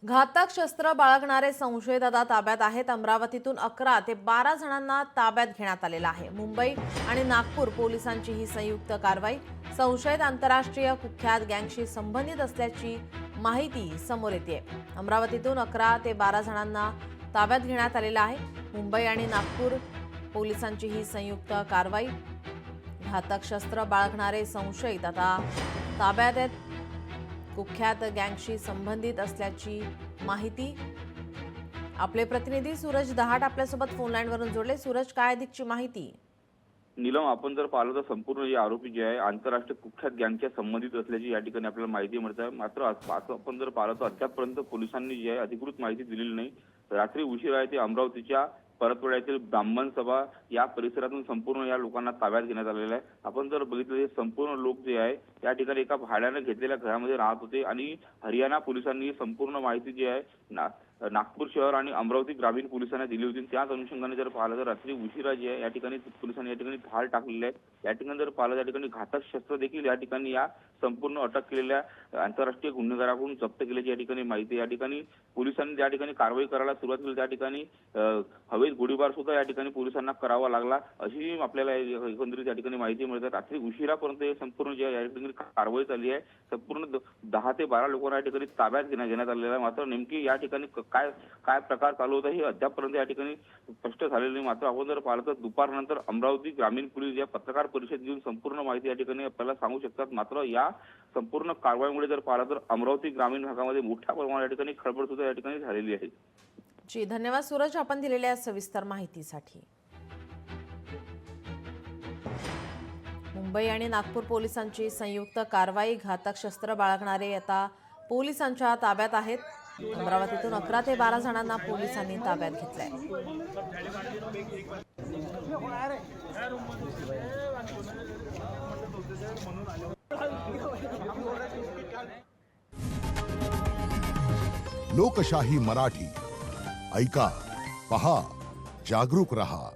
घातक शस्त्र बाळगणारे संशयित आता ताब्यात आहेत। अमरावतीतून 11 ते 12 जणांना ताब्यात घेण्यात आलेलं आहे। मुंबई आणि नागपूर पोलिसांची ही संयुक्त कारवाई संशयित आंतरराष्ट्रीय कुख्यात गँगशी संबंधित असल्याची माहिती समोर येते। अमरावतीतून 11 ते 12 जणांना ताब्यात घेण्यात आलेलं आहे। मुंबई आणि नागपूर पोलिसांची ही संयुक्त कारवाई घातक शस्त्र बाळगणारे संशयित आता ताब्यात आहेत। कुख्यात गँगशी संबंधित असल्याची माहिती आपले प्रतिनिधी सूरज दहाट आपल्यासोबत फोन लाईनवरून जोडले। सूरज, काय अधिकची माहिती? नीलम, आपण जर पाहिलं तर संपूर्ण जे आरोपी जे आहे आंतरराष्ट्रीय कुख्यात गँगच्या संबंधित असल्याची या ठिकाणी आपल्याला माहिती मिळत आहे। मात्र आपण जर पाहिलं तर अद्यापपर्यंत पोलिसांनी जे आहे अधिकृत माहिती दिलेली नाही। रात्री उशिरा आहे ते अमरावतीच्या परतवाड्यातील ब्राह्मण सभा या परिसरातून संपूर्ण या लोकांना ताब्यात घेण्यात आलेलं आहे। आपण जर बघितलं हे संपूर्ण लोक जे आहे या ठिकाणी एका भाड्याने घेतलेल्या घरामध्ये राहत होते आणि हरियाणा पोलिसांनी संपूर्ण माहिती जी आहे नागपूर शहर आणि अमरावती ग्रामीण पोलिसांना दिली होती। त्याच अनुषंगाने जर पाहिलं तर रात्री उशिरा जे आहे या ठिकाणी पोलिसांनी या ठिकाणी धाड टाकलेली आहे। या ठिकाणी जर पाहिलं या ठिकाणी घातक शस्त्र देखील या ठिकाणी या संपूर्ण अटक केलेल्या आंतरराष्ट्रीय गुन्हेगाराकडून जप्त केल्याची या ठिकाणी माहिती। या ठिकाणी पोलिसांनी त्या ठिकाणी कारवाई करायला सुरुवात केली। त्या ठिकाणी हवेत गोळीबार सुद्धा या ठिकाणी पोलिसांना करावा लागला अशी आपल्याला एकंदरीत या ठिकाणी माहिती मिळते। रात्री उशिरापर्यंत हे संपूर्ण जे या ठिकाणी कारवाई चालली आहे। संपूर्ण 10 ते 12 लोकांना या ठिकाणी ताब्यात घेण्यात आलेलं आहे। मात्र नेमकी या ठिकाणी काय काय प्रकार चालू होता हे अद्यापपर्यंत या ठिकाणी स्पष्ट झालेलं नाही। मात्र आपण जर पाहिलं तर दुपारनंतर अमरावती ग्रामीण पोलीस या पत्रकार परिषद घेऊन संपूर्ण माहिती या ठिकाणी आपल्याला सांगू शकतात। मात्र या संपूर्ण कारवाईमुळे जर पाहिलं तर अमरावती ग्रामीण भागामध्ये मोठ्या प्रमाणात या ठिकाणी खळबळ सुद्धा या ठिकाणी झालेली आहे। जी, धन्यवाद सूरज, आपण दिलेल्या सविस्तर माहितीसाठी। मुंबई आणि नागपूर पोलिसांची संयुक्त कारवाई घातक शस्त्र बाळगणारे आता पोलिसांच्या ताब्यात आहेत। अमरावतीतून 11 ते 12 जणांना पोलिसांनी ताब्यात घेतलंय। लोकशाही मराठी ऐका, पहा, जागरूक रहा।